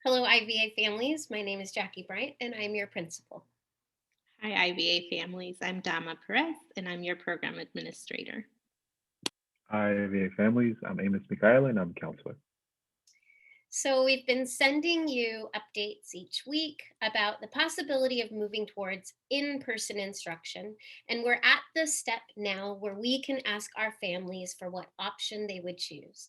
Hello, IVA families. My name is Jackie Bryant, and I'm your principal. Hi, IVA families. I'm Dama Perez, and I'm your program administrator. Hi, IVA families. I'm Amos Mikhail, and I'm a counselor. So, we've been sending you updates each week about the possibility of moving towards in person instruction. And we're at the step now where we can ask our families for what option they would choose.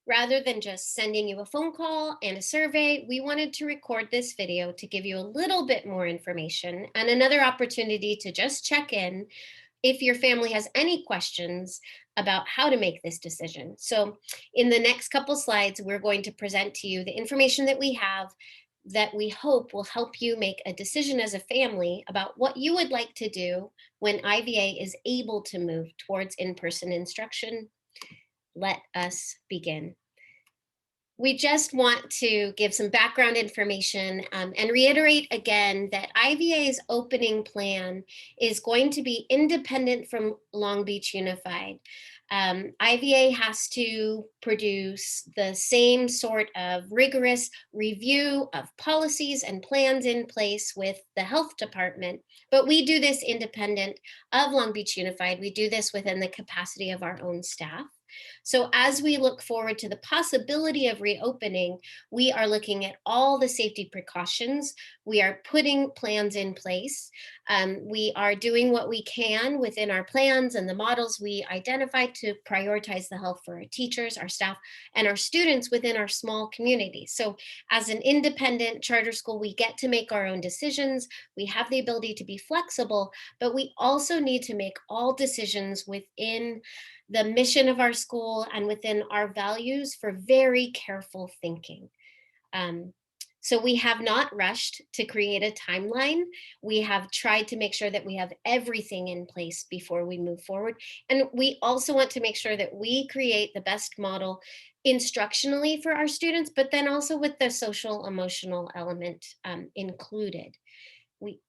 Rather than just sending you a phone call and a survey, we wanted to record this video to give you a little bit more information and another opportunity to just check in if your family has any questions about how to make this decision. So, in the next couple slides, we're going to present to you the information that we have that we hope will help you make a decision as a family about what you would like to do when IVA is able to move towards in person instruction. Let us begin. We just want to give some background information and reiterate again that IVA's opening plan is going to be independent from Long Beach Unified. IVA has to produce the same sort of rigorous review of policies and plans in place with the health department, but we do this independent of Long Beach Unified. We do this within the capacity of our own staff. So, as we look forward to the possibility of reopening, we are looking at all the safety precautions. We are putting plans in place. We are doing what we can within our plans and the models we identify to prioritize the health for our teachers, our staff, and our students within our small community. So, as an independent charter school, we get to make our own decisions. We have the ability to be flexible, but we also need to make all decisions within the mission of our school and within our values for very careful thinking. Um, so we have not rushed to create a timeline. We have tried to make sure that we have everything in place before we move forward. And we also want to make sure that we create the best model instructionally for our students, but then also with the social emotional element included.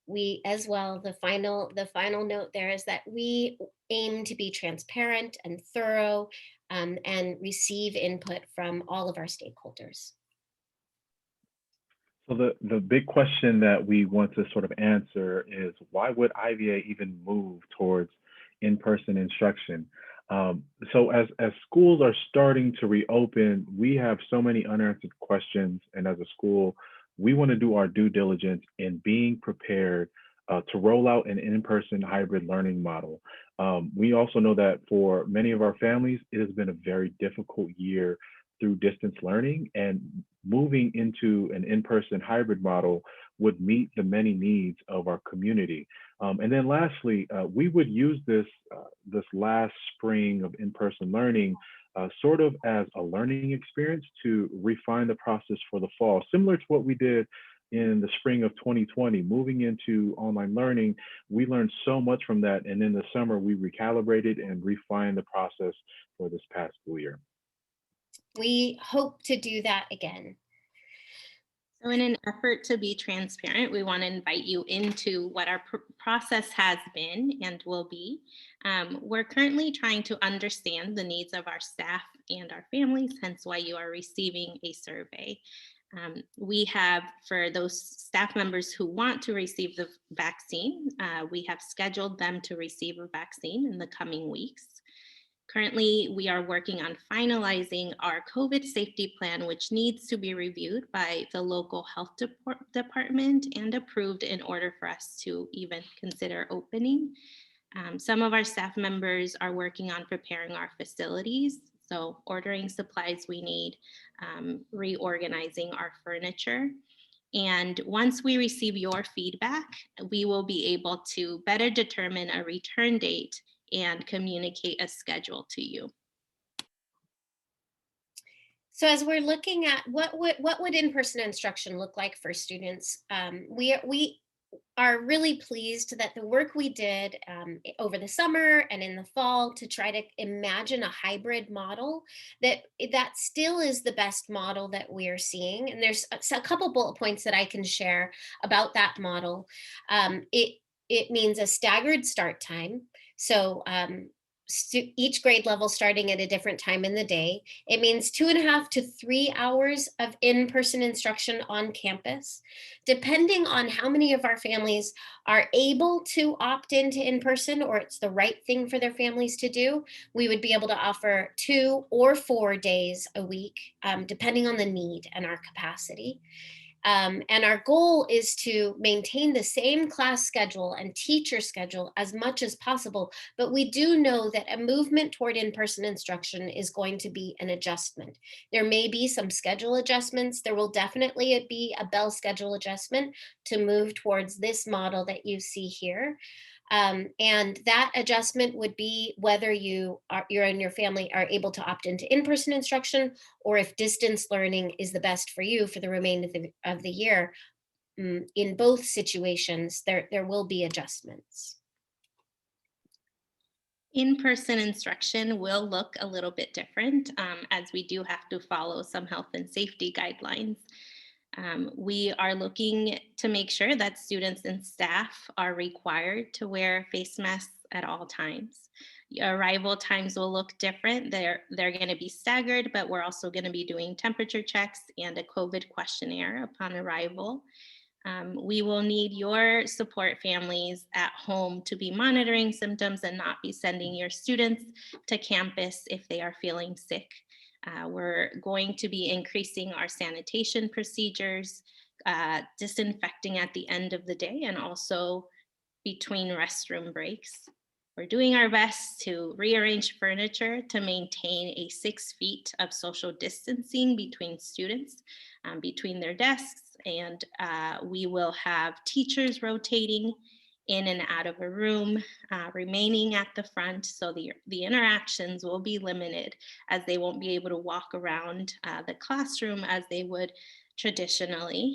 We as well, the final note there is that we aim to be transparent and thorough, and receive input from all of our stakeholders. So the big question that we want to sort of answer is why would IVA even move towards in-person instruction? So as schools are starting to reopen, we have so many unanswered questions, and as a school, we want to do our due diligence in being prepared to roll out an in-person hybrid learning model. We also know that for many of our families, it has been a very difficult year through distance learning, and moving into an in-person hybrid model would meet the many needs of our community. And then lastly, we would use this last spring of in-person learning sort of as a learning experience to refine the process for the fall, similar to what we did in the spring of 2020, moving into online learning. We learned so much from that. And in the summer, we recalibrated and refined the process for this past school year. We hope to do that again. So, in an effort to be transparent, we want to invite you into what our process has been and will be. We're currently trying to understand the needs of our staff and our families, hence why you are receiving a survey. We have, for those staff members who want to receive the vaccine, we have scheduled them to receive a vaccine in the coming weeks. Currently, we are working on finalizing our COVID safety plan, which needs to be reviewed by the local health department and approved in order for us to even consider opening. Some of our staff members are working on preparing our facilities, so ordering supplies we need, reorganizing our furniture. And once we receive your feedback, we will be able to better determine a return date and communicate a schedule to you. So as we're looking at what would in-person instruction look like for students, we are really pleased that the work we did over the summer and in the fall to try to imagine a hybrid model that still is the best model that we are seeing. And there's a couple bullet points that I can share about that model. It means a staggered start time. So each grade level starting at a different time in the day. It means 2.5 to 3 hours of in-person instruction on campus. Depending on how many of our families are able to opt into in-person, or it's the right thing for their families to do, we would be able to offer 2 or 4 days a week, depending on the need and our capacity. And our goal is to maintain the same class schedule and teacher schedule as much as possible. But we do know that a movement toward in person instruction is going to be an adjustment. There may be some schedule adjustments. There will definitely be a bell schedule adjustment to move towards this model that you see here. And that adjustment would be whether you and your family are able to opt into in-person instruction, or if distance learning is the best for you for the remainder of the year. In both situations, there will be adjustments. In-person instruction will look a little bit different, as we do have to follow some health and safety guidelines. We are looking to make sure that students and staff are required to wear face masks at all times. Arrival times will look different. They're going to be staggered, but we're also going to be doing temperature checks and a COVID questionnaire upon arrival. We will need your support families at home to be monitoring symptoms and not be sending your students to campus if they are feeling sick. We're going to be increasing our sanitation procedures, disinfecting at the end of the day, and also between restroom breaks. We're doing our best to rearrange furniture to maintain a 6 feet of social distancing between students, between their desks, and we will have teachers rotating in and out of a room, remaining at the front, so the interactions will be limited, as they won't be able to walk around the classroom as they would traditionally.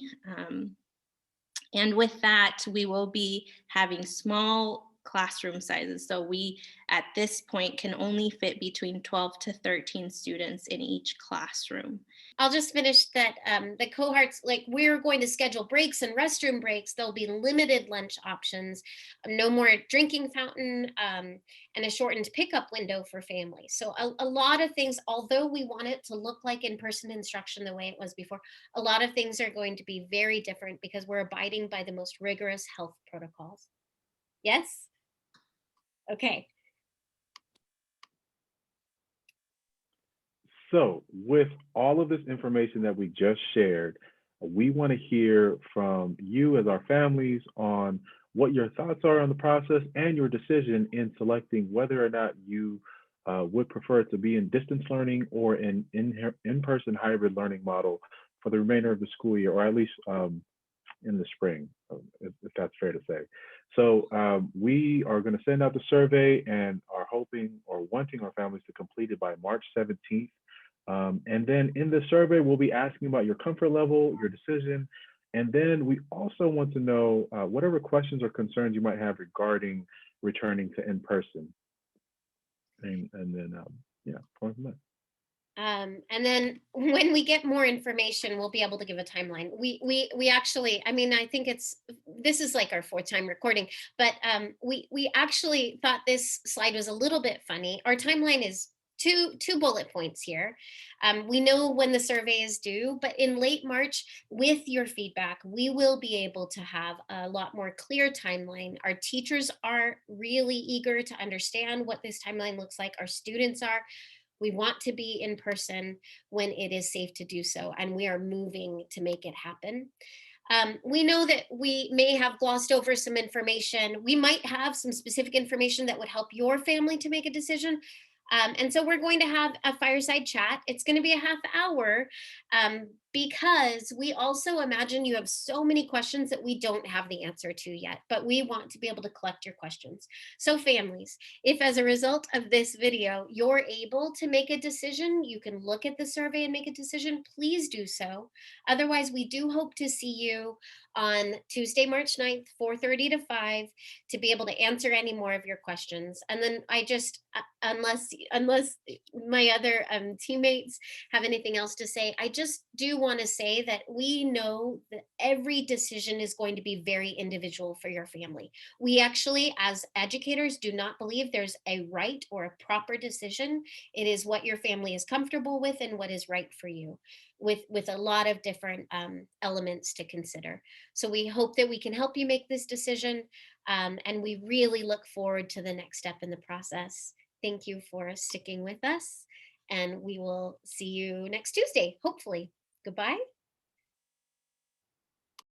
And with that, we will be having small classroom sizes. So we, at this point, can only fit between 12 to 13 students in each classroom. I'll just finish that the cohorts, like we're going to schedule breaks and restroom breaks. There'll be limited lunch options, no more drinking fountain, and a shortened pickup window for families. So a lot of things, although we want it to look like in-person instruction the way it was before, a lot of things are going to be very different because we're abiding by the most rigorous health protocols. Yes? Okay. So, with all of this information that we just shared, we want to hear from you as our families on what your thoughts are on the process and your decision in selecting whether or not you would prefer to be in distance learning or in-person hybrid learning model for the remainder of the school year, or at least in the spring, if that's fair to say. So we are going to send out the survey and are hoping or wanting our families to complete it by March 17th. And then in the survey, we'll be asking about your comfort level, your decision, and then we also want to know whatever questions or concerns you might have regarding returning to in-person. And then, yeah, going from there. And then when we get more information, we'll be able to give a timeline. We actually, I mean, I think this is like our 4th time recording, but we actually thought this slide was a little bit funny. Our timeline is two bullet points here. We know when the survey is due, but in late March, with your feedback, we will be able to have a lot more clear timeline. Our teachers are really eager to understand what this timeline looks like. Our students are. We want to be in person when it is safe to do so, and we are moving to make it happen. We know that we may have glossed over some information. We might have some specific information that would help your family to make a decision. And so we're going to have a fireside chat. It's going to be a half hour because we also imagine you have so many questions that we don't have the answer to yet, but we want to be able to collect your questions. So families, if as a result of this video, you're able to make a decision, you can look at the survey and make a decision, please do so. Otherwise, we do hope to see you on Tuesday, March 9th, 4:30 to 5, to be able to answer any more of your questions. And then I just, unless my other teammates have anything else to say, I just do want to say that we know that every decision is going to be very individual for your family. We actually, as educators, do not believe there's a right or a proper decision. It is what your family is comfortable with and what is right for you, with a lot of different elements to consider. So we hope that we can help you make this decision, and we really look forward to the next step in the process. Thank you for sticking with us, and we will see you next Tuesday, hopefully. Goodbye.